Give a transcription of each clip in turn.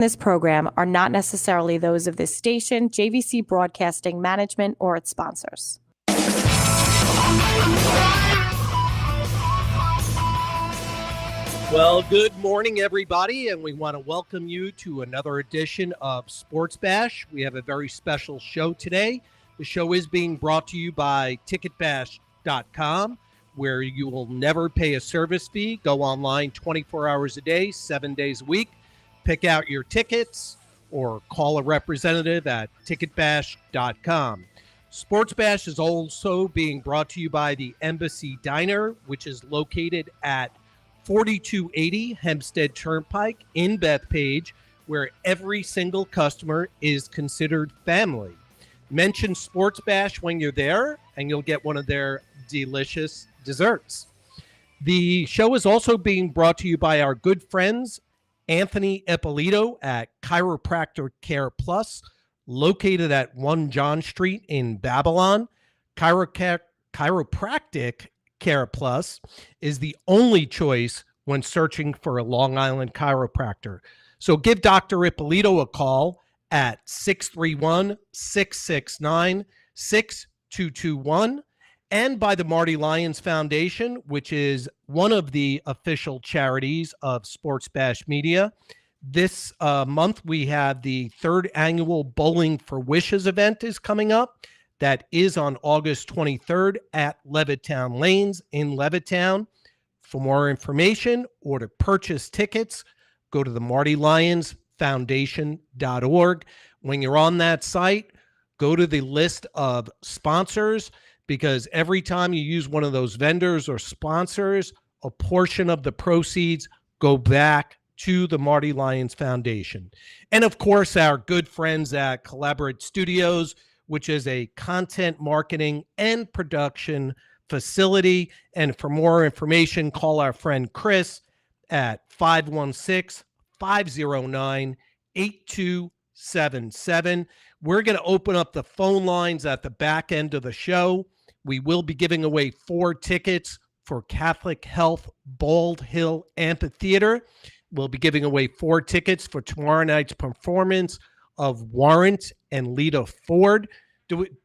This program are not necessarily those of this station, JVC Broadcasting Management, or its sponsors. Well, good morning, everybody, and we want to welcome you to another edition of Sports Bash. We have a very special show today. The show is being brought to you by ticketbash.com, where you will never pay a service fee. Go online 24 hours a day, 7 days a week. Pick out your tickets or call a representative at ticketbash.com. Sports Bash is also being brought to you by the Embassy Diner, which is located at 4280 Hempstead Turnpike in Bethpage, where every single customer is considered family. Mention Sports Bash when you're there, and you'll get one of their delicious desserts. The show is also being brought to you by our good friends Anthony Ippolito at Chiropractor Care Plus, located at 1 John Street in Babylon. Chiropractic Care Plus is the only choice when searching for a Long Island chiropractor. So give Dr. Ippolito a call at 631-669-6221, and by the Marty Lyons Foundation, which is one of the official charities of Sports Bash Media. This month, we have the third annual Bowling for Wishes event is coming up. That is on August 23rd at Levittown Lanes in Levittown. For more information or to purchase tickets, go to the MartyLyonsFoundation.org. When you're on that site, go to the list of sponsors, because every time you use one of those vendors or sponsors, a portion of the proceeds go back to the Marty Lyons Foundation. And of course, our good friends at Collaborate Studios, which is a content marketing and production facility. And for more information, call our friend Chris at 516-509-8277. We're going to open up the phone lines at the back end of the show. We will be giving away 4 tickets for Catholic Health Bald Hill Amphitheater. We'll be giving away 4 tickets for tomorrow night's performance of Warrant and Lita Ford.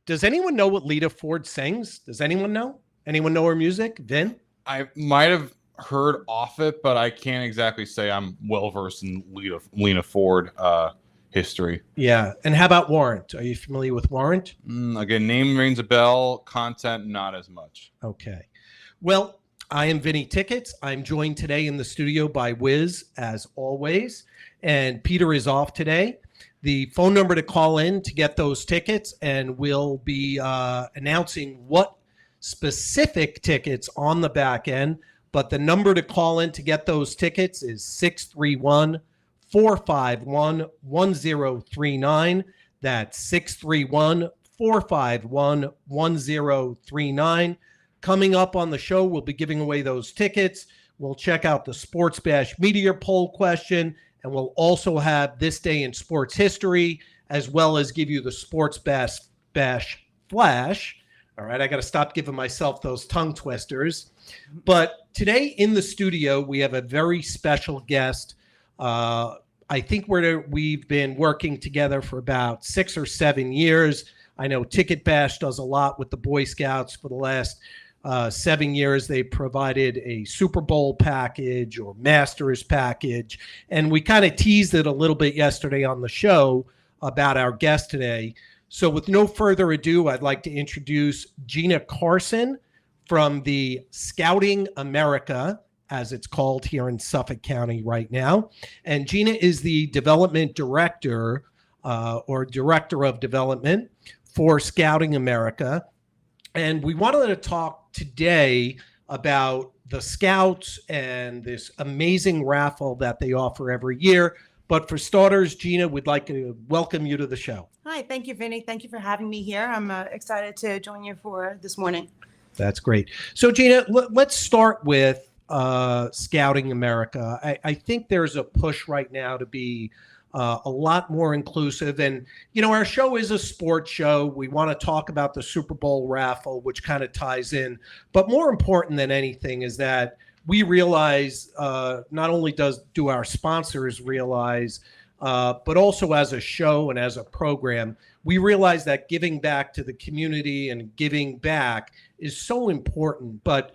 Does anyone know what Lita Ford sings? Does anyone know? Anyone know her music? Vin? I might have heard off it, but I can't exactly say I'm well versed in Lita Ford history. Yeah. And how about Warrant? Are you familiar with Warrant? Again, name rings a bell. Content, not as much. Okay. Well, I am Vinny Tickets. I'm joined today in the studio by Whiz, as always. And Peter is off today. The phone number to call in to get those tickets, and we'll be announcing what specific tickets on the back end. But the number to call in to get those tickets is 631-451-1039. That's 631-451-1039. Coming up on the show, we'll be giving away those tickets. We'll check out the Sports Bash Media Poll question, and we'll also have This Day in Sports History, as well as give you the Sports Bash Flash. All right, I got to stop giving myself those tongue twisters. But today in the studio, we have a very special guest. I think we've been working together for about 6 or 7 years. I know Ticket Bash does a lot with the Boy Scouts for the last 7 years. They provided a Super Bowl package or Masters package. And we kind of teased it a little bit yesterday on the show about our guest today. So with no further ado, I'd like to introduce GINA Carson from the Scouting America, as it's called here in Suffolk County right now. And GINA is the development director or director of development for Scouting America. And we wanted to talk today about the Scouts and this amazing raffle that they offer every year. But for starters, GINA, we'd like to welcome you to the show. Hi, thank you, Vinny. Thank you for having me here. I'm excited to join you for this morning. That's great. So, GINA, let's start with Scouting America. I think there's a push right now to be a lot more inclusive. And, you know, our show is a sports show. We want to talk about the Super Bowl raffle, which kind of ties in. But more important than anything is that we realize not only do our sponsors realize but also as a show and as a program, we realize that giving back to the community and giving back is so important. But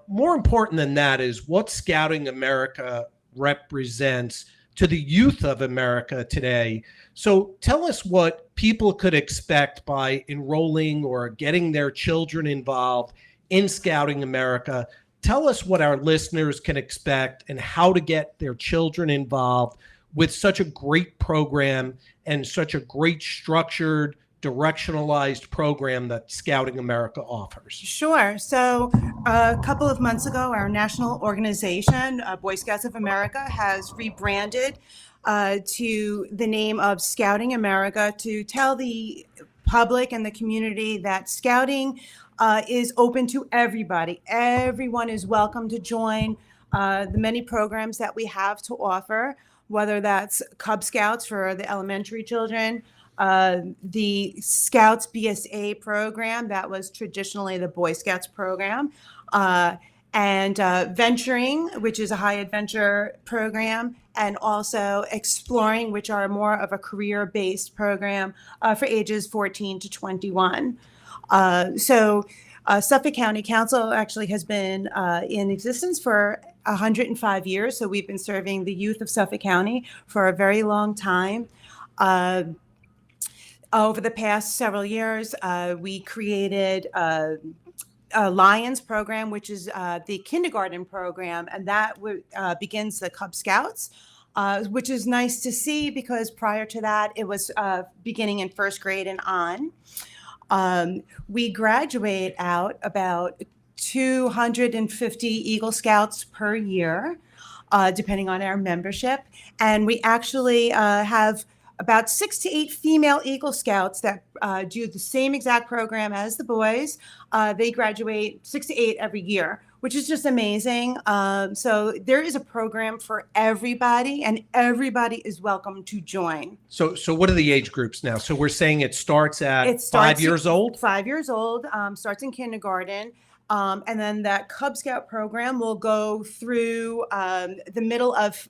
more important than that is what Scouting America represents to the youth of America today. So tell us what people could expect by enrolling or getting their children involved in Scouting America. Tell us what our listeners can expect and how to get their children involved with such a great program and such a great structured, directionalized program that Scouting America offers. Sure. So a couple of months ago, our national organization, Boy Scouts of America, has rebranded to the name of Scouting America to tell the public and the community that Scouting is open to everybody. Everyone is welcome to join the many programs that we have to offer, whether that's Cub Scouts for the elementary children, the Scouts BSA program that was traditionally the Boy Scouts program, and Venturing, which is a high adventure program, and also Exploring, which are more of a career-based program for ages 14 to 21. Suffolk County Council actually has been in existence for 105 years. So we've been serving the youth of Suffolk County for a very long time. Over the past several years, we created a Lions program, which is the kindergarten program, and that begins the Cub Scouts, which is nice to see because prior to that, it was beginning in first grade and on. We graduate out about 250 Eagle Scouts per year, depending on our membership. And we actually have about 6 to 8 female Eagle Scouts that do the same exact program as the boys. They graduate 6 to 8 every year, which is just amazing. So there is a program for everybody, and everybody is welcome to join. So what are the age groups now? So we're saying it starts at 5 years old? 5 years old, starts in kindergarten. And then that Cub Scout program will go through the middle of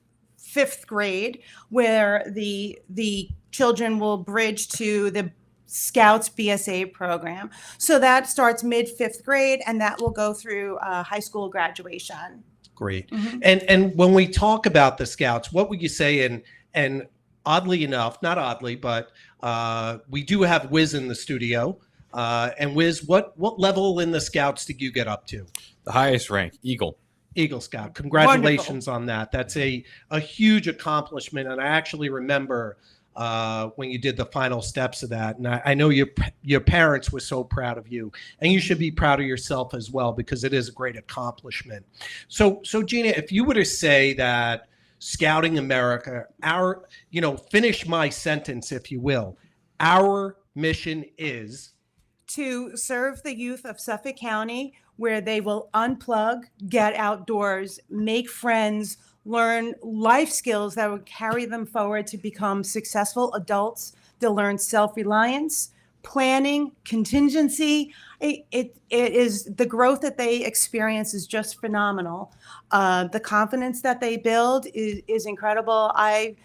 5th grade, where the children will bridge to the Scouts BSA program. So that starts mid 5th grade, and that will go through high school graduation. Great. And when we talk about the Scouts, what would you say? And oddly enough, not oddly, but we do have Whiz in the studio. And Whiz, what level in the Scouts did you get up to? The highest rank, Eagle. Eagle Scout. Congratulations on that. That's a huge accomplishment. And I actually remember when you did the final steps of that. And I know your parents were so proud of you, and you should be proud of yourself as well, because it is a great accomplishment. So Gina, if you were to say that Scouting America, finish my sentence, if you will, our mission is to serve the youth of Suffolk County, where they will unplug, get outdoors, make friends, learn life skills that will carry them forward to become successful adults. They'll learn self-reliance, planning, contingency. It is the growth that they experience is just phenomenal. The confidence that they build is incredible. I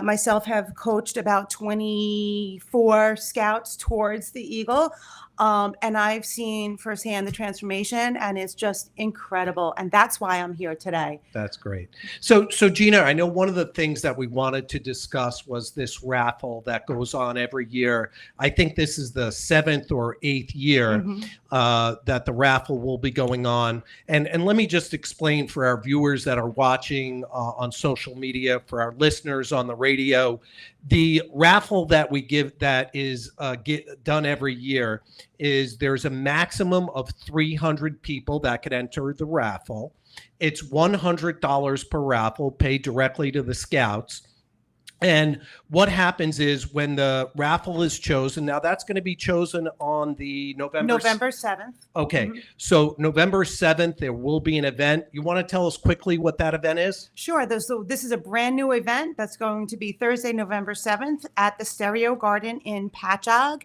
myself have coached about 24 Scouts towards the Eagle. And I've seen firsthand the transformation, and it's just incredible. And that's why I'm here today. That's great. So Gina, I know one of the things that we wanted to discuss was this raffle that goes on every year. I think this is the 7th or 8th year that the raffle will be going on. And let me just explain for our viewers that are watching on social media, for our listeners on the radio, the raffle that we give that is done every year is there's a maximum of 300 people that could enter the raffle. It's $100 per raffle, paid directly to the Scouts. And what happens is when the raffle is chosen, now that's going to be chosen on the November 7th. Okay. So November 7th, there will be an event. You want to tell us quickly what that event is? Sure. So this is a brand new event that's going to be Thursday, November 7th at the Stereo Garden in Patchogue.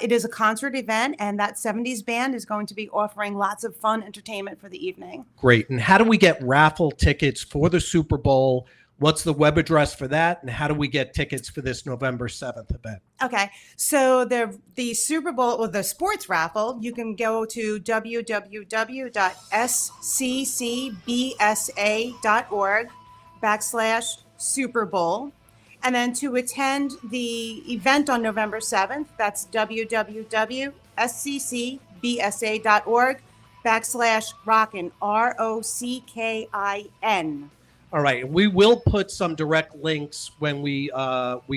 It is a concert event, and that 70s band is going to be offering lots of fun entertainment for the evening. Great. And how do we get raffle tickets for the Super Bowl? What's the web address for that? And how do we get tickets for this November 7th event? Okay, so the Super Bowl or the sports raffle, you can go to www.sccbsa.org/Super Bowl. And then to attend the event on November 7th, that's www.sccbsa.org/rockin, ROCKIN. All right, and we will put some direct links when we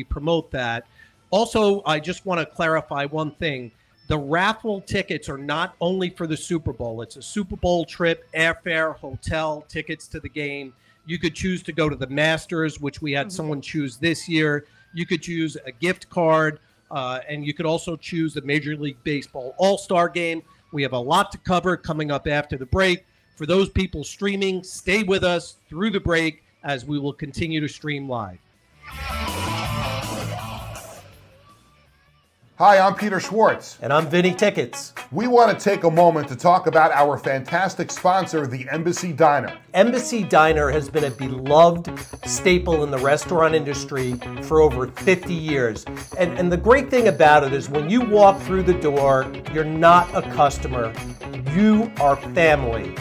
promote that. Also, I just want to clarify one thing. The raffle tickets are not only for the Super Bowl. It's a Super Bowl trip, airfare, hotel, tickets to the game. You could choose to go to the Masters, which we had someone choose this year. You could choose a gift card, and you could also choose the Major League Baseball All-Star Game. We have a lot to cover coming up after the break. For those people streaming, stay with us through the break as we will continue to stream live. Hi, I'm Peter Schwartz. And I'm Vinny Tickets. We want to take a moment to talk about our fantastic sponsor, the Embassy Diner. Embassy Diner has been a beloved staple in the restaurant industry for over 50 years. And the great thing about it is when you walk through the door, you're not a customer, you are family.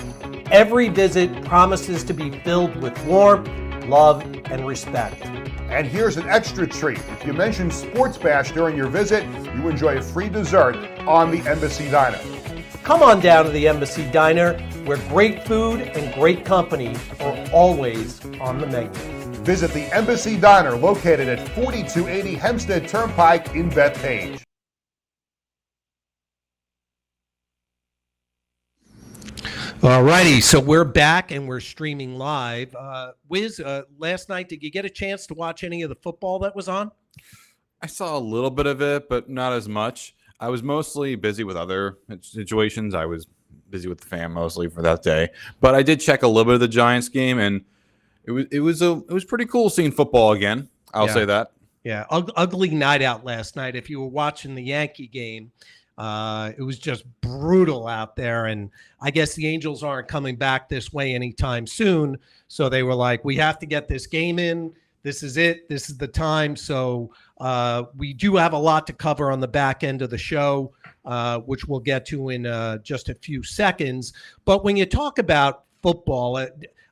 Every visit promises to be filled with warmth, love, and respect. And here's an extra treat. If you mention Sports Bash during your visit, you enjoy a free dessert on the Embassy Diner. Come on down to the Embassy Diner, where great food and great company are always on the menu. Visit the Embassy Diner, located at 4280 Hempstead Turnpike in Bethpage. All righty, so we're back and we're streaming live. Whiz, last night, did you get a chance to watch any of the football that was on? I saw a little bit of it, but not as much. I was mostly busy with other situations. I was busy with the fam mostly for that day, but I did check a little bit of the Giants game, and it was pretty cool seeing football again. I'll say that. Yeah, ugly night out last night. If you were watching the Yankee game, it was just brutal out there, and I guess the Angels aren't coming back this way anytime soon. So they were like, we have to get this game in. This is it. This is the time. So we do have a lot to cover on the back end of the show, which we'll get to in just a few seconds. But when you talk about football,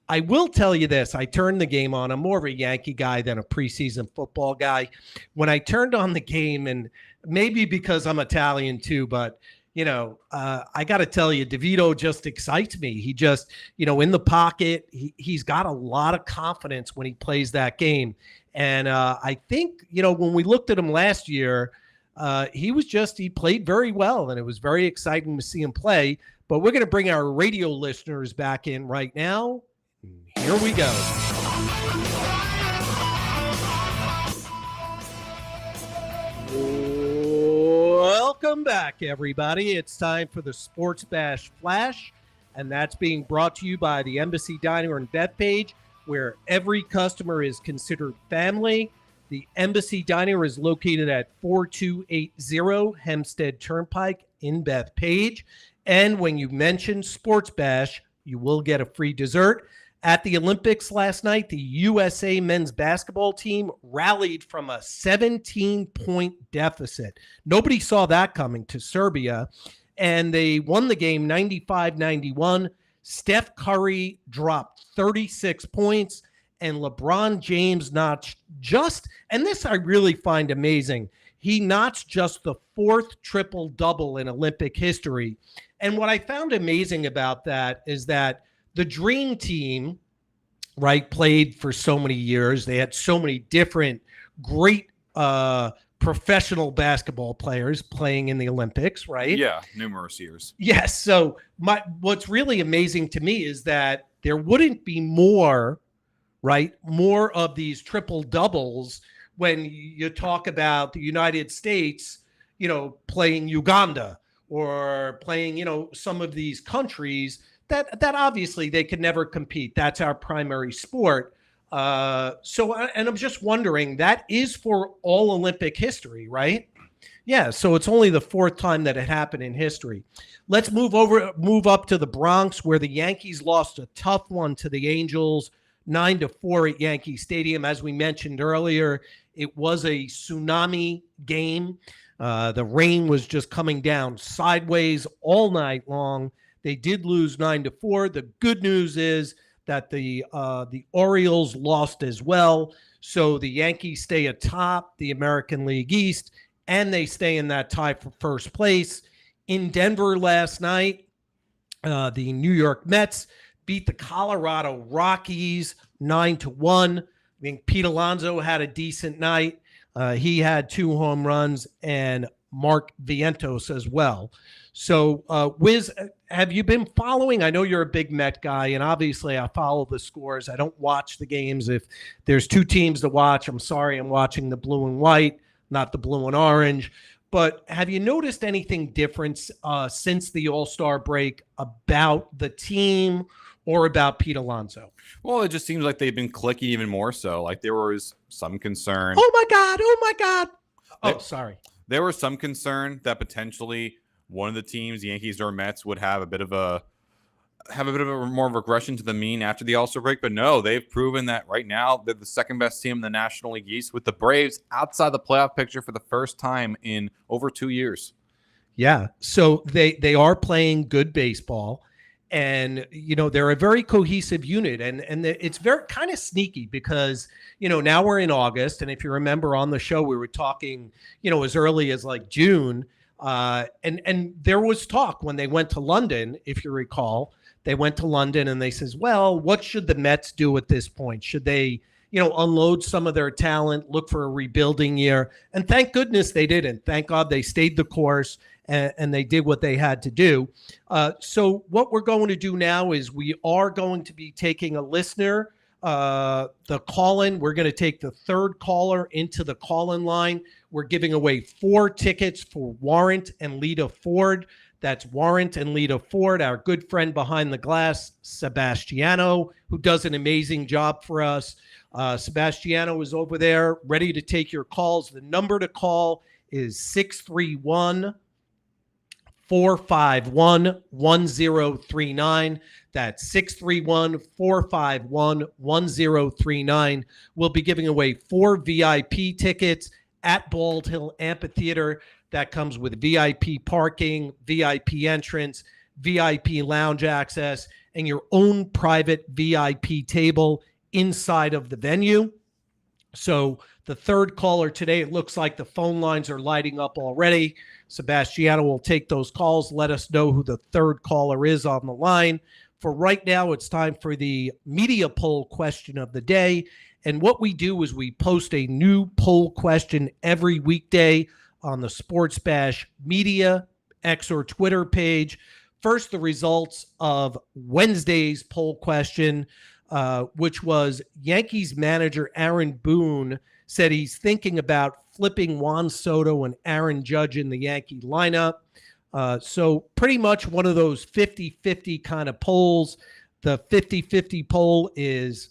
I will tell you this. I turned the game on. I'm more of a Yankee guy than a preseason football guy. When I turned on the game, and maybe because I'm Italian too, but, you know, I got to tell you, DeVito just excites me. He just, you know, in the pocket, he's got a lot of confidence when he plays that game. And I think, you know, when we looked at him last year, he played very well, and it was very exciting to see him play. But we're going to bring our radio listeners back in right now. Here we go. Welcome back, everybody. It's time for the Sports Bash Flash, and that's being brought to you by the Embassy Diner in Bethpage, where every customer is considered family. The Embassy Diner is located at 4280 Hempstead Turnpike in Bethpage. And when you mention Sports Bash, you will get a free dessert. At the Olympics last night, the USA men's basketball team rallied from a 17-point deficit. Nobody saw that coming to Serbia, and they won the game 95-91. Steph Curry dropped 36 points, and LeBron James notched and this I really find amazing, he notched just the fourth triple-double in Olympic history. And what I found amazing about that is that the Dream Team, right, played for so many years. They had so many different great professional basketball players playing in the Olympics, right? Yeah, numerous years. Yes. So what's really amazing to me is that there wouldn't be more of these triple doubles when you talk about the United States, you know, playing Uganda or playing, you know, some of these countries that obviously they could never compete. That's our primary sport. And I'm just wondering, that is for all Olympic history, right? Yeah, so it's only the fourth time that it happened in history. Let's move up to the Bronx, where the Yankees lost a tough one to the Angels, 9-4 at Yankee Stadium. As we mentioned earlier, it was a tsunami game. The rain was just coming down sideways all night long. They did lose 9-4. The good news is that the Orioles lost as well. So the Yankees stay atop the American League East, and they stay in that tie for first place. In Denver last night, the New York Mets beat the Colorado Rockies 9-1. I think Pete Alonso had a decent night. He had 2 home runs, and Mark Vientos as well. So, Whiz, have you been following? I know you're a big Met guy, and obviously I follow the scores. I don't watch the games. If there's 2 teams to watch, I'm sorry, I'm watching the blue and white, not the blue and orange. But have you noticed anything different since the All-Star break about the team or about Pete Alonso? Well, it just seems like they've been clicking even more so. Like there was some concern. Oh, my God. Oh, my God. Oh, sorry. There was some concern that potentially one of the teams, the Yankees or Mets, would have a bit of a more regression to the mean after the All-Star break. But no, they've proven that right now they're the second best team in the National League East, with the Braves outside the playoff picture for the first time in over 2 years. Yeah. So they are playing good baseball, and, they're a very cohesive unit, and it's very kind of sneaky because, now we're in August. And if you remember on the show, we were talking, as early as like June, and there was talk when they went to London, if you recall. They went to London and they says, well, what should the Mets do at this point? Should they, unload some of their talent, look for a rebuilding year? And thank goodness they didn't. Thank God they stayed the course and they did what they had to do. So what we're going to do now is we are going to be taking a listener, the call-in. We're going to take the third caller into the call-in line. We're giving away 4 tickets for Warrant and Lita Ford. That's Warrant and Lita Ford, our good friend behind the glass, Sebastiano, who does an amazing job for us. Sebastiano is over there ready to take your calls. The number to call is 631-451-1039. That's 631-451-1039. We'll be giving away 4 VIP tickets at Bald Hill Amphitheater. That comes with VIP parking, VIP entrance, VIP lounge access, and your own private VIP table inside of the venue. So the third caller today, it looks like the phone lines are lighting up already. Sebastiano will take those calls. Let us know who the third caller is on the line. For right now, it's time for the media poll question of the day. And what we do is we post a new poll question every weekday on the Sports Bash Media X or Twitter page. First, the results of Wednesday's poll question, which was Yankees manager Aaron Boone said he's thinking about flipping Juan Soto and Aaron Judge in the Yankee lineup. So pretty much one of those 50-50 kind of polls. The 50-50 poll is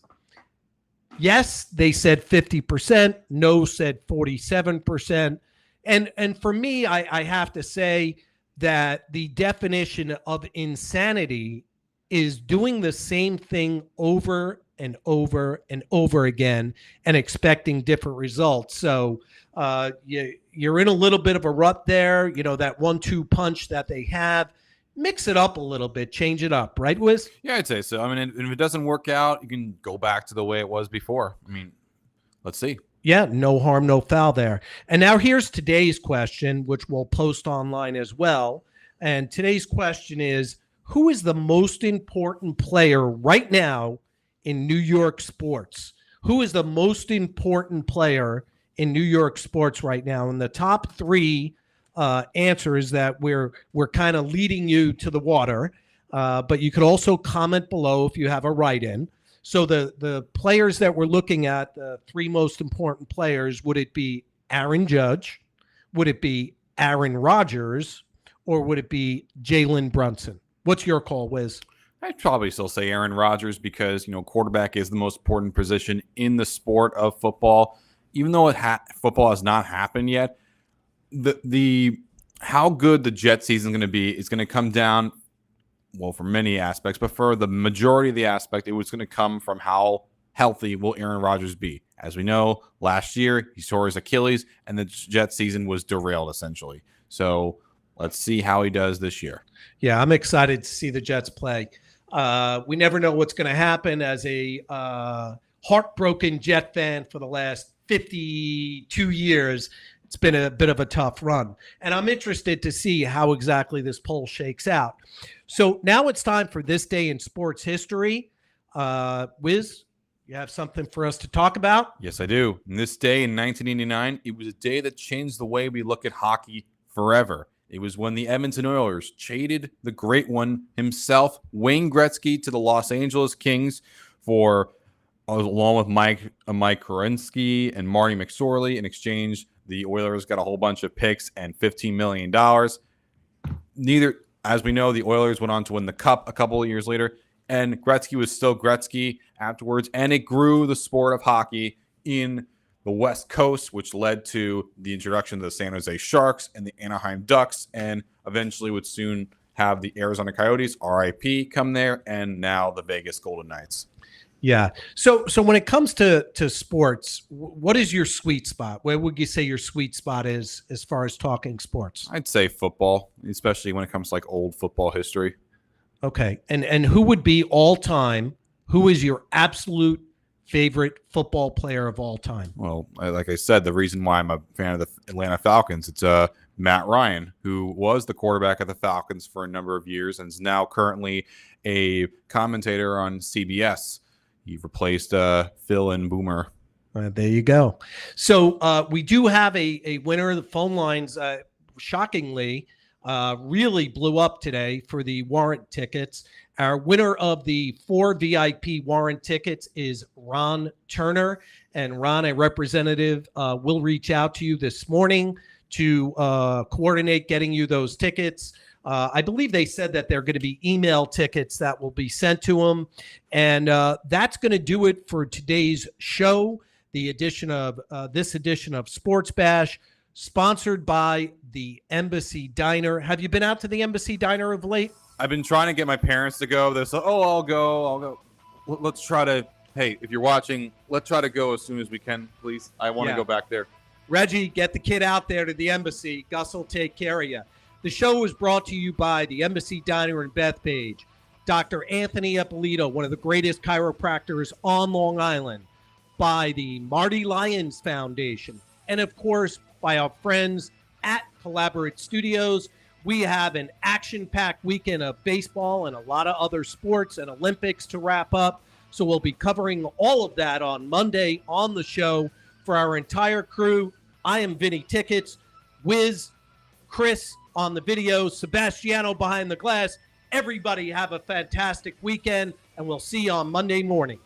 yes, they said 50%, no said 47%. And for me, I have to say that the definition of insanity is doing the same thing over and over and over again and expecting different results. So you're in a little bit of a rut there, that 1-2 punch that they have. Mix it up a little bit, change it up, right, Whiz? Yeah, I'd say so. I mean, if it doesn't work out, you can go back to the way it was before. I mean, let's see. Yeah, no harm, no foul there. And now here's today's question, which we'll post online as well. And today's question is, who is the most important player right now in New York sports? Who is the most important player in New York sports right now? And the top 3 answers that we're kind of leading you to the water. But you could also comment below if you have a write-in. So the players that we're looking at, the 3 most important players, would it be Aaron Judge? Would it be Aaron Rodgers? Or would it be Jalen Brunson? What's your call, Wiz? I'd probably still say Aaron Rodgers because, quarterback is the most important position in the sport of football. Even though football has not happened yet, the how good the Jet season is going to be is going to come down, well, for many aspects, but for the majority of the aspect, it was going to come from how healthy will Aaron Rodgers be? As we know, last year he tore his Achilles and the Jets season was derailed essentially. So let's see how he does this year. Yeah, I'm excited to see the Jets play. We never know what's going to happen. As a heartbroken Jet fan for the last 52 years, it's been a bit of a tough run. And I'm interested to see how exactly this poll shakes out. So now it's time for This Day in Sports History. Whiz, you have something for us to talk about? Yes, I do. And this day in 1989, it was a day that changed the way we look at hockey forever. It was when the Edmonton Oilers traded the great one himself, Wayne Gretzky, to the Los Angeles Kings for, along with Mike Korinsky and Marty McSorley. In exchange, the Oilers got a whole bunch of picks and $15 million. As we know, the Oilers went on to win the Cup a couple of years later, and Gretzky was still Gretzky afterwards, and it grew the sport of hockey in the West Coast, which led to the introduction of the San Jose Sharks and the Anaheim Ducks, and eventually would soon have the Arizona Coyotes, RIP, come there, and now the Vegas Golden Knights. Yeah. So when it comes to sports, what is your sweet spot? Where would you say your sweet spot is as far as talking sports? I'd say football, especially when it comes to like old football history. Okay. And who would be all time? Who is your absolute favorite football player of all time? Well, like I said, the reason why I'm a fan of the Atlanta Falcons, it's Matt Ryan, who was the quarterback of the Falcons for a number of years and is now currently a commentator on CBS. He replaced Phil and Boomer. There you go. So we do have a winner. The phone lines, shockingly, really blew up today for the warrant tickets. Our winner of the 4 VIP warrant tickets is Ron Turner. And Ron, a representative, will reach out to you this morning to coordinate getting you those tickets. I believe they said that they're going to be email tickets that will be sent to them. And that's going to do it for today's show, the edition of this edition of Sports Bash, sponsored by the Embassy Diner. Have you been out to the Embassy Diner of late? I've been trying to get my parents to go. They're like, I'll go. Let's try to, hey, if you're watching, let's try to go as soon as we can, please. I want to go back there. Reggie, get the kid out there to the Embassy. Gus will take care of you. The show was brought to you by the Embassy Diner in Bethpage, Dr. Anthony Ippolito, one of the greatest chiropractors on Long Island, by the Marty Lyons Foundation, and of course, by our friends at Collaborate Studios. We have an action-packed weekend of baseball and a lot of other sports and Olympics to wrap up. So we'll be covering all of that on Monday on the show. For our entire crew, I am Vinny Tickets, Whiz, Chris on the video, Sebastiano behind the glass. Everybody have a fantastic weekend, and we'll see you on Monday morning.